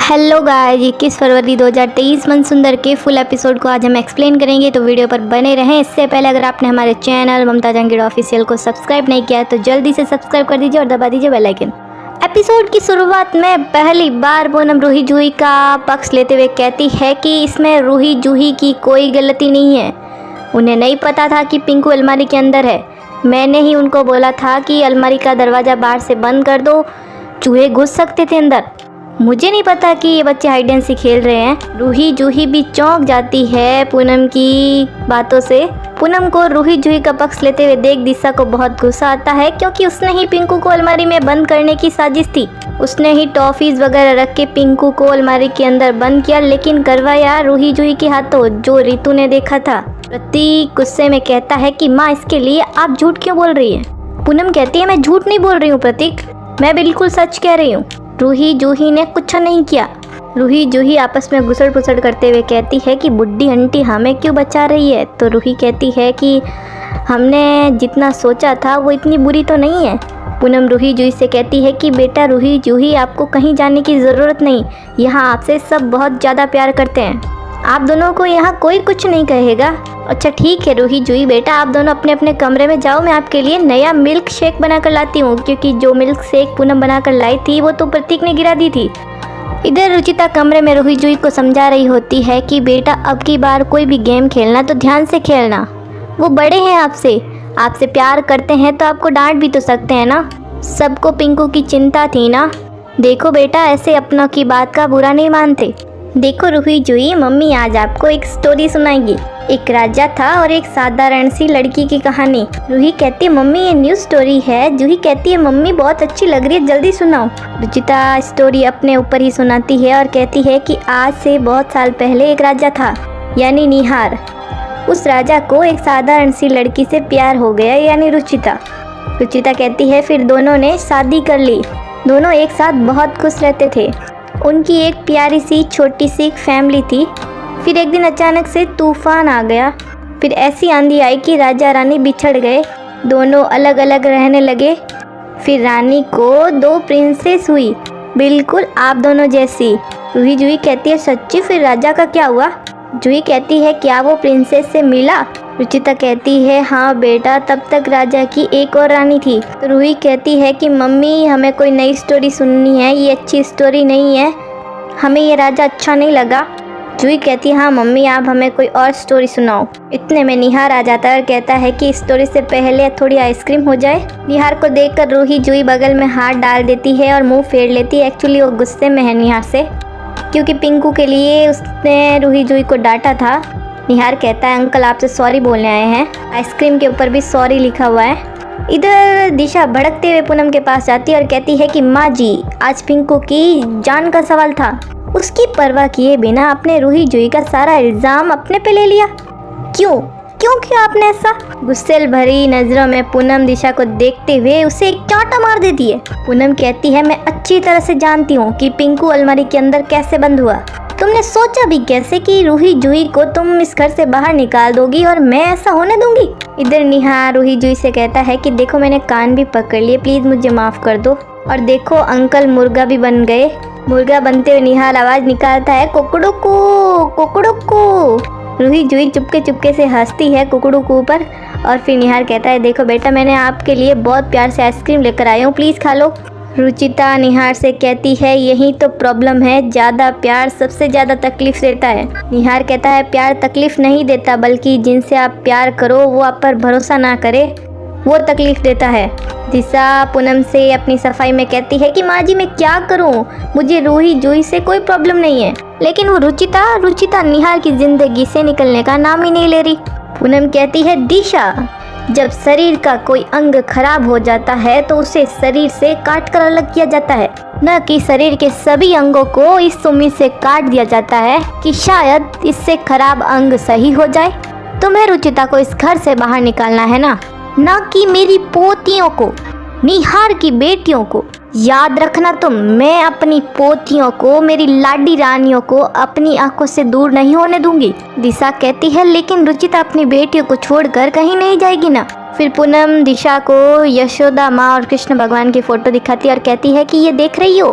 Hello guys, 21 फरवरी 2023 मन सुंदर के फुल एपिसोड को आज हम एक्सप्लेन करेंगे, तो वीडियो पर बने रहें। इससे पहले अगर आपने हमारे चैनल ममता जहांगीर ऑफिशियल को सब्सक्राइब नहीं किया है तो जल्दी से सब्सक्राइब कर दीजिए और दबा दीजिए बेल आइकन। एपिसोड की शुरुआत में पहली बार पूनम रूही जूही का पक्ष लेते हुए कहती है कि इसमें रूही जूही की कोई गलती नहीं है। उन्हें नहीं पता था कि पिंकू अलमारी के अंदर है। मैंने ही उनको बोला था कि अलमारी का दरवाज़ा बाहर से बंद कर दो, चूहे घुस सकते थे अंदर। मुझे नहीं पता कि ये बच्चे हाइड एंड सीक खेल रहे हैं। रूही जूही भी चौंक जाती है पूनम की बातों से। पूनम को रूही जूही का पक्ष लेते हुए देख दिशा को बहुत गुस्सा आता है, क्योंकि उसने ही पिंकू को अलमारी में बंद करने की साजिश थी। उसने ही टॉफीज वगैरह रख के पिंकू को अलमारी के अंदर बंद किया, लेकिन करवाया रूही जूही के हाथों, जो रितु ने देखा था। प्रतीक गुस्से में कहता है कि माँ, इसके लिए आप झूठ क्यों बोल रही है। पूनम कहती है, मैं झूठ नहीं बोल रही हूँ प्रतीक, मैं बिल्कुल सच कह रही हूँ। रूही जूही ने कुछ नहीं किया। रूही जूही आपस में घुसड़ पुसड़ करते हुए कहती है कि बुड्ढी आंटी हमें क्यों बचा रही है। तो रूही कहती है कि हमने जितना सोचा था वो इतनी बुरी तो नहीं है। पूनम रूही जूही से कहती है कि बेटा रूही जूही, आपको कहीं जाने की ज़रूरत नहीं, यहाँ आपसे सब बहुत ज़्यादा प्यार करते हैं, आप दोनों को यहाँ कोई कुछ नहीं कहेगा। अच्छा ठीक है रूही जूही बेटा, आप दोनों अपने अपने कमरे में जाओ, मैं आपके लिए नया मिल्क शेक बना कर लाती हूँ, क्योंकि जो मिल्क शेक पूनम बना कर लाई थी वो तो प्रतीक ने गिरा दी थी। इधर रुचिता कमरे में रूही जूही को समझा रही होती है कि बेटा अब की बार कोई भी गेम खेलना तो ध्यान से खेलना, वो बड़े हैं आपसे प्यार करते हैं तो आपको डांट भी तो सकते हैं ना। सबको पिंकू की चिंता थी ना। देखो बेटा, ऐसे अपनों की बात का बुरा नहीं मानते। देखो रूही जूही, मम्मी आज आपको एक स्टोरी सुनाएगी। एक राजा था और एक साधारण सी लड़की की कहानी। रूही कहती है मम्मी ये न्यू स्टोरी है। जूही कहती है मम्मी बहुत अच्छी लग रही है, जल्दी सुनाओ। रुचिता स्टोरी अपने ऊपर ही सुनाती है और कहती है कि आज से बहुत साल पहले एक राजा था, यानी निहार। उस राजा को एक साधारण सी लड़की से प्यार हो गया, यानी रुचिता। रुचिता कहती है फिर दोनों ने शादी कर ली। दोनों एक साथ बहुत खुश रहते थे। उनकी एक प्यारी सी छोटी सी फैमिली थी। फिर एक दिन अचानक से तूफान आ गया। फिर ऐसी आंधी आई कि राजा रानी बिछड़ गए, दोनों अलग अलग रहने लगे। फिर रानी को 2 प्रिंसेस हुई, बिल्कुल आप दोनों जैसी। रूही जूही कहती है सच्ची, फिर राजा का क्या हुआ। जूही कहती है क्या वो प्रिंसेस से मिला। रुचिता कहती है हाँ बेटा, तब तक राजा की एक और रानी थी। तो रूही कहती है कि मम्मी हमें कोई नई स्टोरी सुननी है, ये अच्छी स्टोरी नहीं है, हमें ये राजा अच्छा नहीं लगा। जूही कहती है हाँ मम्मी, आप हमें कोई और स्टोरी सुनाओ। इतने में निहार आ जाता है और कहता है कि स्टोरी से पहले थोड़ी आइसक्रीम हो जाए। निहार को देखकर रूही जूही बगल में हाथ डाल देती है और मुंह फेर लेती है। एक्चुअली वो गुस्से में है निहार से, क्योंकि पिंकू के लिए उसने रूही जूही को डांटा था। निहार कहता है अंकल आपसे सॉरी बोलने आए हैं। आइसक्रीम के ऊपर भी सॉरी लिखा हुआ है। इधर दिशा भड़कते हुए पूनम के पास जाती है और कहती है कि माँ जी, आज पिंकू की जान का सवाल था, उसकी परवाह किए बिना आपने रूही जूही का सारा इल्ज़ाम अपने पे ले लिया। क्यों किया आपने ऐसा। गुस्से भरी नजरों में पूनम दिशा को देखते हुए उसे एक चांटा मार देती है। पूनम कहती है मैं अच्छी तरह से जानती हूँ कि पिंकू अलमारी के अंदर कैसे बंद हुआ। तुमने सोचा भी कैसे कि रूही जूही को तुम इस घर से बाहर निकाल दोगी और मैं ऐसा होने दूंगी। इधर निहार रूही जूही से कहता है कि देखो मैंने कान भी पकड़ लिए, प्लीज मुझे माफ कर दो। और देखो अंकल मुर्गा भी बन गए। मुर्गा बनते हुए निहार आवाज निकालता है कुकड़ुकू। रूही जूही चुपके से हंसती है कुकड़ुकू पर। और फिर निहार कहता है देखो बेटा, मैंने आपके लिए बहुत प्यार से आइसक्रीम लेकर आया हूँ, प्लीज खा लो। रुचिता निहार से कहती है यही तो प्रॉब्लम है, ज़्यादा प्यार सबसे ज़्यादा तकलीफ देता है। निहार कहता है प्यार तकलीफ नहीं देता, बल्कि जिनसे आप प्यार करो वो आप पर भरोसा ना करे वो तकलीफ देता है। दिशा पूनम से अपनी सफाई में कहती है कि माँ जी मैं क्या करूँ, मुझे रूही जूही से कोई प्रॉब्लम नहीं है, लेकिन वो रुचिता निहार की जिंदगी से निकलने का नाम ही नहीं ले रही। पूनम कहती है दिशा, जब शरीर का कोई अंग खराब हो जाता है तो उसे शरीर से काट कर अलग किया जाता है, न कि शरीर के सभी अंगों को इस उम्मीद से काट दिया जाता है कि शायद इससे खराब अंग सही हो जाए। तुम्हें रुचिता को इस घर से बाहर निकालना है ना कि मेरी पोतियों को, निहार की बेटियों को। याद रखना तुम, मैं अपनी पोतियों को, मेरी लाडी रानियों को अपनी आंखों से दूर नहीं होने दूंगी। दिशा कहती है लेकिन रुचिता अपनी बेटियों को छोड़कर कहीं नहीं जाएगी ना। फिर पूनम दिशा को यशोदा माँ और कृष्ण भगवान की फोटो दिखाती है और कहती है कि ये देख रही हो,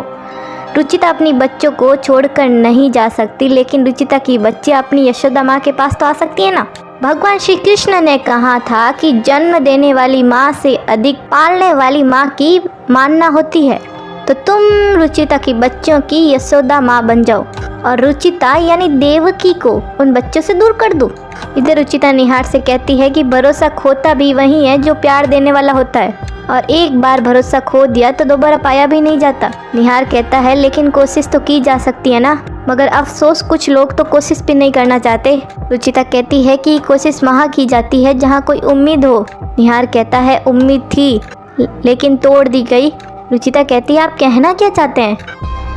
रुचिता अपनी बच्चों को छोड़कर नहीं जा सकती, लेकिन रुचिता की बच्ची अपनी यशोदा माँ के पास तो आ सकती है ना। भगवान श्री कृष्ण ने कहा था कि जन्म देने वाली माँ से अधिक पालने वाली माँ की मानना होती है। तो तुम रुचिता की बच्चों की यशोदा माँ बन जाओ और रुचिता यानी देवकी को उन बच्चों से दूर कर दो। इधर रुचिता निहार से कहती है कि भरोसा खोता भी वही है जो प्यार देने वाला होता है, और एक बार भरोसा खो दिया तो दोबारा पाया भी नहीं जाता। निहार कहता है लेकिन कोशिश तो की जा सकती है ना, मगर अफसोस कुछ लोग तो कोशिश भी नहीं करना चाहते। रुचिता कहती है कि कोशिश वहाँ की जाती है जहाँ कोई उम्मीद हो। निहार कहता है उम्मीद थी लेकिन तोड़ दी गई। रुचिता कहती है आप कहना क्या चाहते हैं।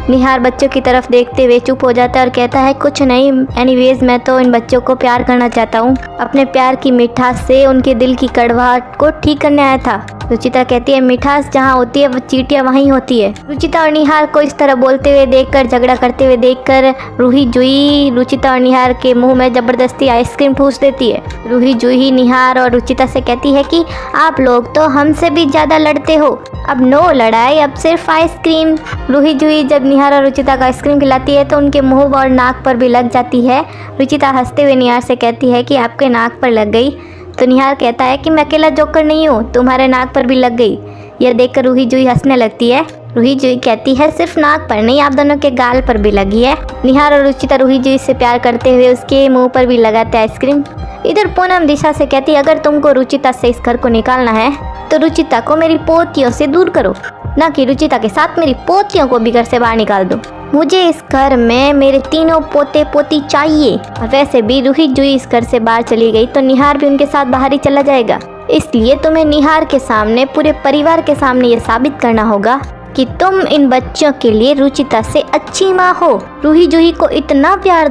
निहार बच्चों की तरफ देखते हुए चुप हो जाता है और कहता है कुछ नहीं, एनीवेज मैं तो इन बच्चों को प्यार करना चाहता हूँ। अपने प्यार की मिठास से उनके दिल की कड़वाहट को ठीक करने आया था। रुचिता कहती है मिठास जहाँ होती है वो चींटियाँ वहीं होती है। रुचिता और निहार को इस तरह बोलते हुए देखकर, झगड़ा करते हुए देखकर रूही जुही रुचिता और निहार के मुंह में जबरदस्ती आइसक्रीम ठूस देती है। रूही जुही निहार और रुचिता से कहती है कि आप लोग तो हमसे भी ज़्यादा लड़ते हो, अब नो लड़ाई, अब सिर्फ आइसक्रीम। रूही जुही जब निहार और रुचिता को आइसक्रीम खिलाती है तो उनके मुंह और नाक पर भी लग जाती है। रुचिता हंसते हुए निहार से कहती है कि आपके नाक पर लग गई। तो निहार कहता है कि मैं अकेला जोकर नहीं हूँ, तुम्हारे नाक पर भी लग गई। यह देखकर रूही जुही हंसने लगती है। रूही जुही कहती है सिर्फ नाक पर नहीं, आप दोनों के गाल पर भी लगी है। निहार और रुचिता रूही जुही से प्यार करते हुए उसके मुंह पर भी लगाते आइसक्रीम। इधर पूनम दिशा से कहती है अगर तुमको रुचिता से इस घर को निकालना है तो रुचिता को मेरी पोतियों से दूर करो, ना कि रुचिता के साथ मेरी पोतियों को भी घर से बाहर निकाल दो। मुझे इस घर में मेरे तीनों पोते पोती चाहिए। और वैसे भी रूही जुही इस घर से बाहर चली गई तो निहार भी उनके साथ बाहर ही चला जाएगा। इसलिए तुम्हें निहार के सामने, पूरे परिवार के सामने ये साबित करना होगा कि तुम इन बच्चों के लिए रुचिता से अच्छी माँ हो। रूही जुही को इतना प्यार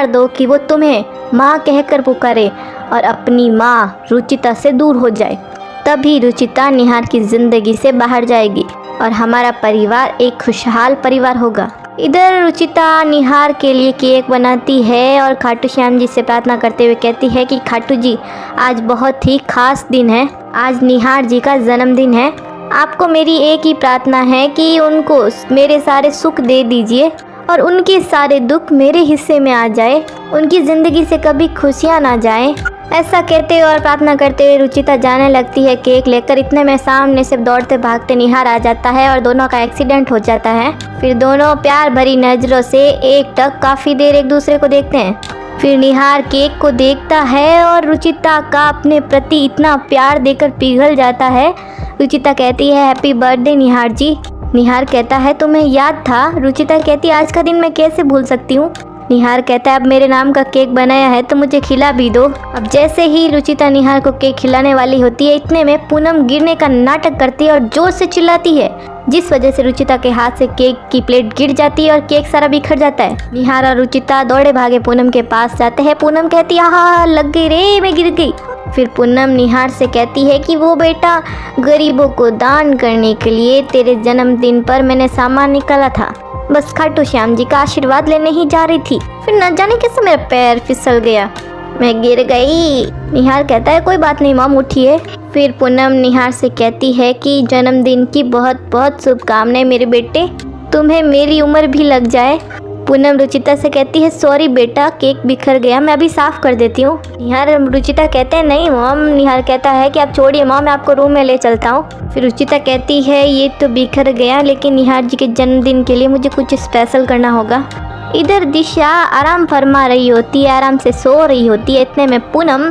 दो कि वो तुम्हें माँ कहकर पुकारे और अपनी माँ रुचिता से दूर हो जाए। तभी रुचिता निहार की जिंदगी से बाहर जाएगी और हमारा परिवार एक खुशहाल परिवार होगा। इधर रुचिता निहार के लिए केक बनाती है और खाटू श्याम जी से प्रार्थना करते हुए कहती है कि खाटू जी आज बहुत ही खास दिन है, आज निहार जी का जन्मदिन है। आपको मेरी एक ही प्रार्थना है कि उनको मेरे सारे सुख दे दीजिए और उनके सारे दुख मेरे हिस्से में आ जाए, उनकी ज़िंदगी से कभी खुशियाँ ना जाए। ऐसा कहते हुए और प्रार्थना करते हुए रुचिता जाने लगती है केक लेकर। इतने में सामने से दौड़ते भागते निहार आ जाता है और दोनों का एक्सीडेंट हो जाता है। फिर दोनों प्यार भरी नज़रों से एक टक काफ़ी देर एक दूसरे को देखते हैं। फिर निहार केक को देखता है और रुचिता का अपने प्रति इतना प्यार देकर पिघल जाता है। रुचिता कहती है हैप्पी बर्थडे निहार जी। निहार कहता है तुम्हें याद था। रुचिता कहती है आज का दिन मैं कैसे भूल सकती हूँ। निहार कहता है अब मेरे नाम का केक बनाया है तो मुझे खिला भी दो। अब जैसे ही रुचिता निहार को केक खिलाने वाली होती है इतने में पूनम गिरने का नाटक करती है और जोर से चिल्लाती है, जिस वजह से रुचिता के हाथ से केक की प्लेट गिर जाती है और केक सारा बिखर जाता है। निहार और रुचिता दौड़े भागे पूनम के पास जाते हैं। पूनम कहती है हाँ लग गई रे, मैं गिर गई। फिर पूनम निहार से कहती है कि वो बेटा गरीबों को दान करने के लिए तेरे जन्मदिन पर मैंने सामान निकाला था, बस खाटू श्याम जी का आशीर्वाद लेने ही जा रही थी, फिर न जाने कैसे मेरा पैर फिसल गया, मैं गिर गई। निहार कहता है कोई बात नहीं मॉम, उठिए। फिर पूनम निहार से कहती है कि जन्मदिन की बहुत बहुत शुभकामनाएं मेरे बेटे, तुम्हें मेरी उम्र भी लग जाए। पूनम रुचिता से कहती है सॉरी बेटा केक बिखर गया, मैं अभी साफ कर देती हूँ। निहार रुचिता कहते हैं नहीं मॉम। निहार कहता है कि आप छोड़िए मॉम, मैं आपको रूम में ले चलता हूँ। फिर रुचिता कहती है ये तो बिखर गया लेकिन निहार जी के जन्मदिन के लिए मुझे कुछ स्पेशल करना होगा। इधर दिशा आराम फरमा रही होती है, आराम से सो रही होती है। इतने में पूनम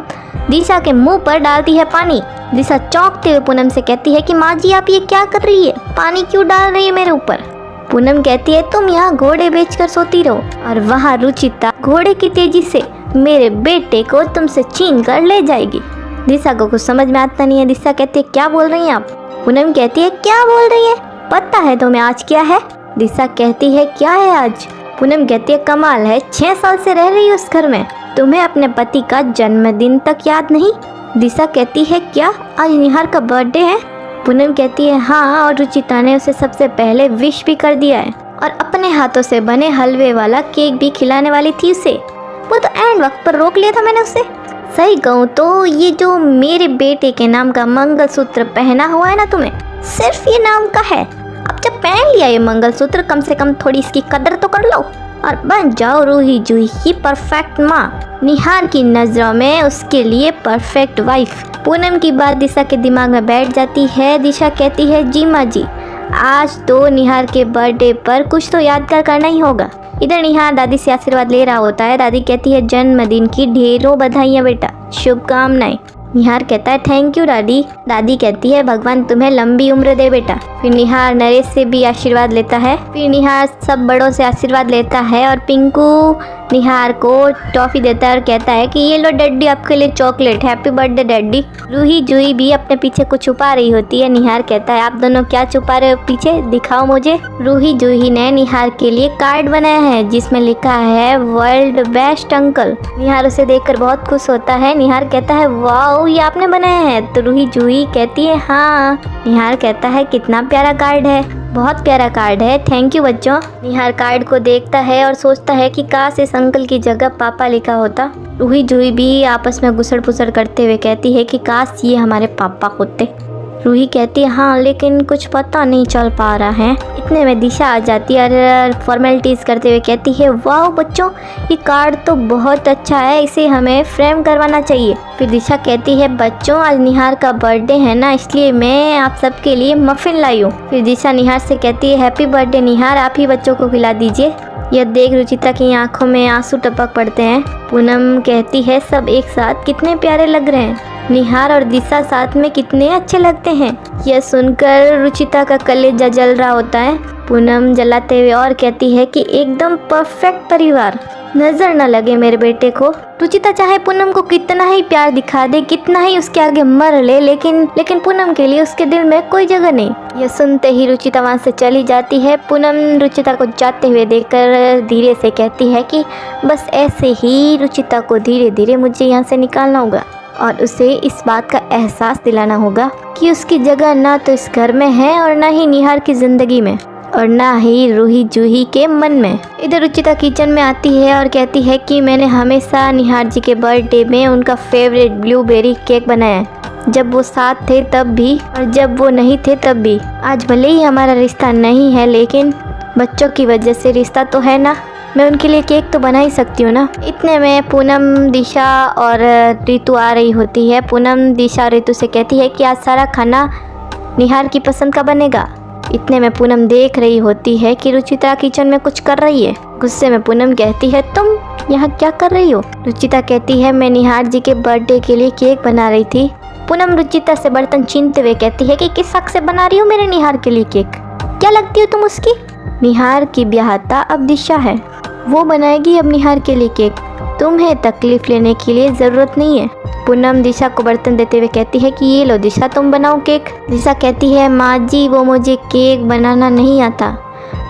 दिशा के मुंह पर डालती है पानी। दिशा चौंकते हुए पूनम से कहती है कि माँ जी आप ये क्या कर रही है, पानी क्यों डाल रही है मेरे ऊपर। पूनम कहती है तुम यहाँ घोड़े बेचकर सोती रहो और वहाँ रुचिता घोड़े की तेजी से मेरे बेटे को तुमसे छीन कर ले जाएगी। दिशा को कुछ समझ में आता नहीं है। दिशा कहती है क्या बोल रही हैं आप। पूनम कहती है क्या बोल रही है, पता है तुम्हें आज क्या है। दिशा कहती है क्या है आज। पूनम कहती है कमाल है, 6 साल से रह रही हो उस घर में, तुम्हें अपने पति का जन्मदिन तक याद नहीं। दिशा कहती है क्या आज निहार का बर्थडे है। पूनम कहती है हाँ, और रुचिता ने उसे सबसे पहले विश भी कर दिया है और अपने हाथों से बने हलवे वाला केक भी खिलाने वाली थी उसे। वो तो एंड वक्त पर रोक लिया था मैंने उसे। सही कहूँ तो ये जो मेरे बेटे के नाम का मंगलसूत्र पहना हुआ है ना तुम्हें, सिर्फ ये नाम का है, अब जब पहन लिया ये मंगलसूत्र, कम से कम थोड़ी इसकी कदर तो कर लो और बन जाओ रूही जूही की परफेक्ट माँ, निहार की नजरों में उसके लिए परफेक्ट वाइफ। पूनम की बात दिशा के दिमाग में बैठ जाती है। दिशा कहती है, जी माँ जी, आज तो निहार के बर्थडे पर कुछ तो यादगार करना ही होगा। इधर निहार दादी से आशीर्वाद ले रहा होता है। दादी कहती है, जन्मदिन की ढेरों बधाइयाँ बेटा, शुभकामनाएं। निहार कहता है, थैंक यू दादी। दादी कहती है, भगवान तुम्हें लंबी उम्र दे बेटा। फिर निहार नरेश से भी आशीर्वाद लेता है। फिर निहार सब बड़ों से आशीर्वाद लेता है और पिंकू निहार को टॉफी देता है और कहता है कि ये लो डैडी, आपके लिए chocolate, happy birthday daddy. Roohi Juhi भी अपने पीछे कुछ छुपा रही होती है। निहार कहता है, आप दोनों क्या छुपा रहे हो पीछे, दिखाओ मुझे। रूही जूही ने निहार के लिए कार्ड बनाया है जिसमें लिखा है वर्ल्ड बेस्ट अंकल। निहार उसे देखकर बहुत खुश होता है। निहार कहता है, वाओ, ये आपने बनाया है? तो रूही जूही कहती है, हाँ। निहार कहता है, कितना प्यारा कार्ड है, बहुत प्यारा कार्ड है, थैंक यू बच्चों। निहार कार्ड को देखता है और सोचता है कि काश इस अंकल की जगह पापा लिखा होता। रूही जूही भी आपस में गुसड़ पुसड़ करते हुए कहती है कि काश ये हमारे पापा होते। रूही कहती है, हाँ, लेकिन कुछ पता नहीं चल पा रहा है। इतने में दिशा आ जाती है और फॉर्मेलिटीज करते हुए कहती है, वाह बच्चों, ये कार्ड तो बहुत अच्छा है, इसे हमें फ्रेम करवाना चाहिए। फिर दिशा कहती है, बच्चों, आज निहार का बर्थडे है ना, इसलिए मैं आप सबके लिए मफिन लाई हूँ। फिर दिशा निहार से कहती है, हैप्पी बर्थडे निहार, आप ही बच्चों को खिला दीजिए। यह देख रुचिता की आंखों में आंसू टपक पड़ते हैं। पूनम कहती है, सब एक साथ कितने प्यारे लग रहे हैं, निहार और दिशा साथ में कितने अच्छे लगते हैं। यह सुनकर रुचिता का कलेजा जल रहा होता है। पूनम जलाते हुए और कहती है कि एकदम परफेक्ट परिवार, नजर न लगे मेरे बेटे को। रुचिता चाहे पूनम को कितना ही प्यार दिखा दे, कितना ही उसके आगे मर ले, लेकिन पूनम के लिए उसके दिल में कोई जगह नहीं। यह सुनते ही रुचिता वहाँ से चली जाती है। पूनम रुचिता को जाते हुए देखकर धीरे से कहती है कि बस ऐसे ही रुचिता को धीरे धीरे मुझे यहाँ से निकालना होगा और उसे इस बात का एहसास दिलाना होगा कि उसकी जगह ना तो इस घर में है और ना ही निहार की जिंदगी में और ना ही रूही जूही के मन में। इधर रुचिता किचन में आती है और कहती है कि मैंने हमेशा निहार जी के बर्थडे में उनका फेवरेट ब्लूबेरी केक बनाया है, जब वो साथ थे तब भी और जब वो नहीं थे तब भी। आज भले ही हमारा रिश्ता नहीं है, लेकिन बच्चों की वजह से रिश्ता तो है ना, मैं उनके लिए केक तो बना ही सकती हूँ ना। इतने में पूनम, दिशा और रितु आ रही होती है। पूनम दिशा और रितु से कहती है कि आज सारा खाना निहार की पसंद का बनेगा। इतने में पूनम देख रही होती है कि रुचिता किचन में कुछ कर रही है। गुस्से में पूनम कहती है, तुम यहाँ क्या कर रही हो? रुचिता कहती है, मैं निहार जी के बर्थडे के लिए केक बना रही थी। पूनम रुचिता से बर्तन छीनते हुए कहती है कि किस हक से बना रही हो मेरे निहार के लिए केक? क्या लगती हो तुम उसकी? निहार की ब्याहता अब दिशा है, वो बनाएगी अब निहार के लिए केक, तुम्हें तकलीफ लेने के लिए ज़रूरत नहीं है। पूनम दिशा को बर्तन देते हुए कहती है कि ये लो दिशा, तुम बनाओ केक। दिशा कहती है, माँ जी, वो मुझे केक बनाना नहीं आता।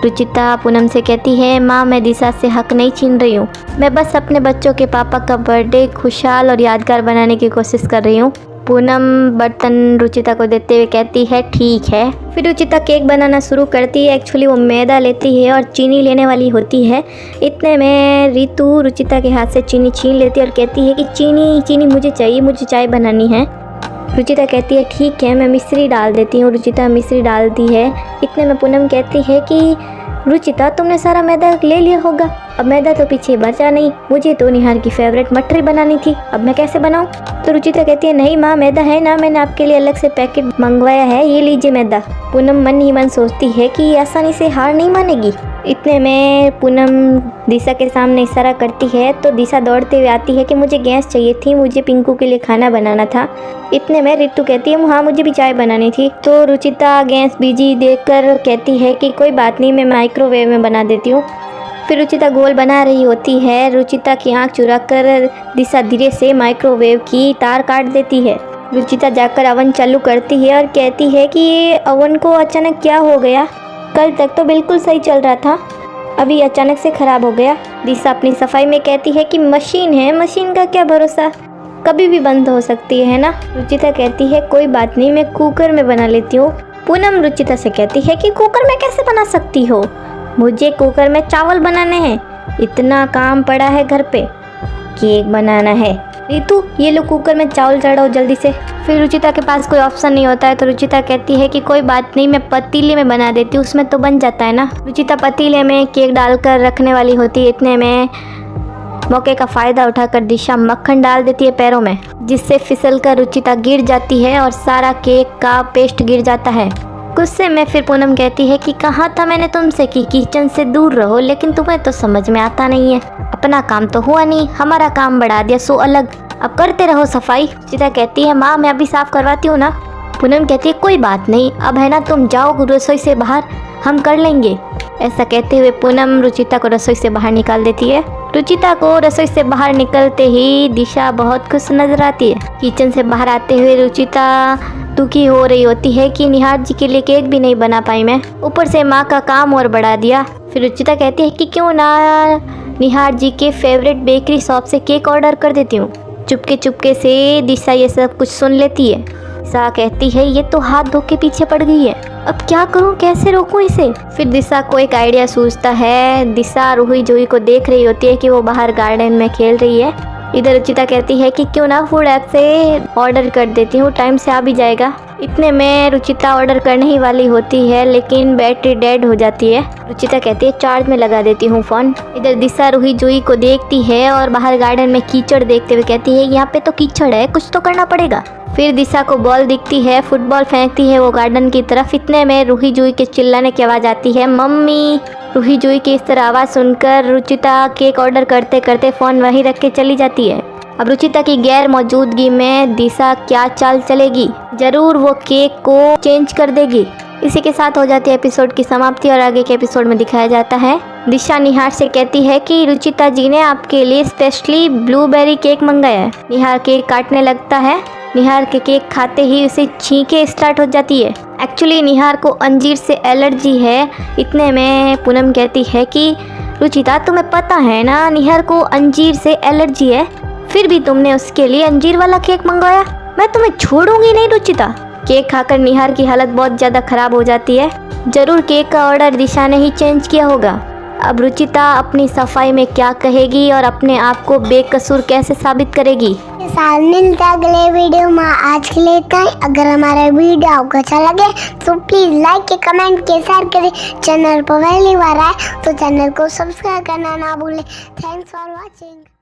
रुचिता पूनम से कहती है, माँ, मैं दिशा से हक नहीं छीन रही हूँ, मैं बस अपने बच्चों के पापा का बर्थडे खुशहाल और यादगार बनाने की कोशिश कर रही हूँ। पूनम बर्तन रुचिता को देते हुए कहती है, ठीक है। फिर रुचिता केक बनाना शुरू करती है। एक्चुअली वो मैदा लेती है और चीनी लेने वाली होती है। इतने में रितु रुचिता के हाथ से चीनी छीन लेती है और कहती है कि चीनी मुझे चाहिए, मुझे चाय बनानी है। रुचिता कहती है, ठीक है, मैं मिश्री डाल देती हूँ। रुचिता मिश्री डालती है। इतने में पूनम कहती है कि रुचिता, तुमने सारा मैदा ले लिया होगा, अब मैदा तो पीछे बचा नहीं, मुझे तो निहार की फेवरेट मठरी बनानी थी, अब मैं कैसे बनाऊं? तो रुचिता कहती है, नहीं माँ, मैदा है ना, मैंने आपके लिए अलग से पैकेट मंगवाया है, ये लीजिए मैदा। पूनम मन ही मन सोचती है कि आसानी से हार नहीं मानेगी। इतने में पूनम दिशा के सामने इशारा करती है तो दिशा दौड़ते हुए आती है कि मुझे गैस चाहिए थी, मुझे पिंकू के लिए खाना बनाना था। इतने में रितु कहती है, हाँ, मुझे भी चाय बनानी थी। तो रुचिता गैस बिजी देखकर कहती है कि कोई बात नहीं, मैं माइक्रोवेव में बना देती हूँ। फिर रुचिता गोल बना रही होती है। रुचिता की आँख चुराकर दिशा धीरे से माइक्रोवेव की तार काट देती है। रुचिता जाकर अवन चालू करती है और कहती है कि ये अवन को अचानक क्या हो गया, कल तक तो बिल्कुल सही चल रहा था, अभी अचानक से ख़राब हो गया। दिशा अपनी सफाई में कहती है कि मशीन है, मशीन का क्या भरोसा, कभी भी बंद हो सकती है ना। रुचिता कहती है, कोई बात नहीं, मैं कुकर में बना लेती हूँ। पूनम रुचिता से कहती है कि कुकर में कैसे बना सकती हो, मुझे कुकर में चावल बनाने हैं, इतना काम पड़ा है घर पे, केक बनाना है, रितु ये लो कुकर में चावल चढ़ाओ जल्दी से। फिर रुचिता के पास कोई ऑप्शन नहीं होता है तो रुचिता कहती है कि कोई बात नहीं, मैं पतीले में बना देती हूँ, उसमें तो बन जाता है ना। रुचिता पतीले में केक डालकर रखने वाली होती है, इतने में मौके का फ़ायदा उठाकर दिशा मक्खन डाल देती है पैरों में, जिससे फिसलकर रुचिता गिर जाती है और सारा केक का पेस्ट गिर जाता है। गुस्से में फिर पूनम कहती है कि कहा था मैंने तुमसे कि किचन से दूर रहो, लेकिन तुम्हें तो समझ में आता नहीं है। अपना काम तो हुआ नहीं, हमारा काम बढ़ा दिया सो अलग, अब करते रहो सफाई। रुचिता कहती है माँ मैं अभी साफ करवाती हूँ ना। पूनम कहती है कोई बात नहीं, अब है ना तुम जाओ रसोई से बाहर, हम कर लेंगे। ऐसा कहते हुए पूनम रुचिता को रसोई से बाहर निकाल देती है। रुचिता को रसोई से बाहर निकलते ही दिशा बहुत खुश नजर आती है। किचन से बाहर आते हुए रुचिता दुखी हो रही होती है कि निहार जी के लिए केक भी नहीं बना पाई मैं, ऊपर से माँ का काम और बढ़ा दिया। फिर रुचिता कहती है कि क्यों ना निहार जी के फेवरेट बेकरी शॉप से केक ऑर्डर कर देती हूँ। चुपके से दिशा ये सब कुछ सुन लेती है। दिशा कहती है ये तो हाथ धो के पीछे पड़ गई है, अब क्या करूं, कैसे रोकूं इसे। फिर दिशा को एक आइडिया सूझता है। दिशा रूही जूही को देख रही होती है कि वो बाहर गार्डन में खेल रही है। इधर रुचिता कहती है कि क्यों ना फूड ऐप से ऑर्डर कर देती हूँ, टाइम से आ भी जाएगा। इतने में रुचिता ऑर्डर करने ही वाली होती है, लेकिन बैटरी डेड हो जाती है। रुचिता कहती है चार्ज में लगा देती हूँ फ़ोन। इधर दिशा रूही जूही को देखती है और बाहर गार्डन में कीचड़ देखते हुए कहती है यहाँ पे तो कीचड़ है, कुछ तो करना पड़ेगा। फिर दिशा को बॉल दिखती है, फुटबॉल फेंकती है वो गार्डन की तरफ। इतने में रूही जूही के चिल्लाने की आवाज़ आती है मम्मी। रूही जूही की इस तरह आवाज़ सुनकर रुचिता केक ऑर्डर करते करते फ़ोन वहीं रख के चली जाती है। अब रुचिता की गैर मौजूदगी में दिशा क्या चाल चलेगी, जरूर वो केक को चेंज कर देगी। इसी के साथ हो जाती है एपिसोड की समाप्ति और आगे के एपिसोड में दिखाया जाता है। दिशा निहार से कहती है कि रुचिता जी ने आपके लिए स्पेशली ब्लूबेरी केक मंगाया है। निहार केक काटने लगता है। निहार के केक खाते ही उसे छींके स्टार्ट हो जाती है। एक्चुअली निहार को अंजीर से एलर्जी है। इतने में पूनम कहती है कि रुचिता तुम्हें पता है ना निहार को अंजीर से एलर्जी है, फिर भी तुमने उसके लिए अंजीर वाला केक मंगवाया, मैं तुम्हें छोड़ूंगी नहीं रुचिता। केक खाकर निहार की हालत बहुत ज़्यादा खराब हो जाती है। जरूर केक का ऑर्डर दिशा ने ही चेंज किया होगा। अब रुचिता अपनी सफाई में क्या कहेगी और अपने आप को बेकसूर कैसे साबित करेगी। साल मिलते अगले वीडियो में। आज के लिए इतना ही। अगर हमारा वीडियो आपको अच्छा लगे तो प्लीज लाइक के कमेंट के शेयर करें। चैनल पर पहली बार आए तो चैनल को सब्सक्राइब करना ना भूलें। Thanks for watching.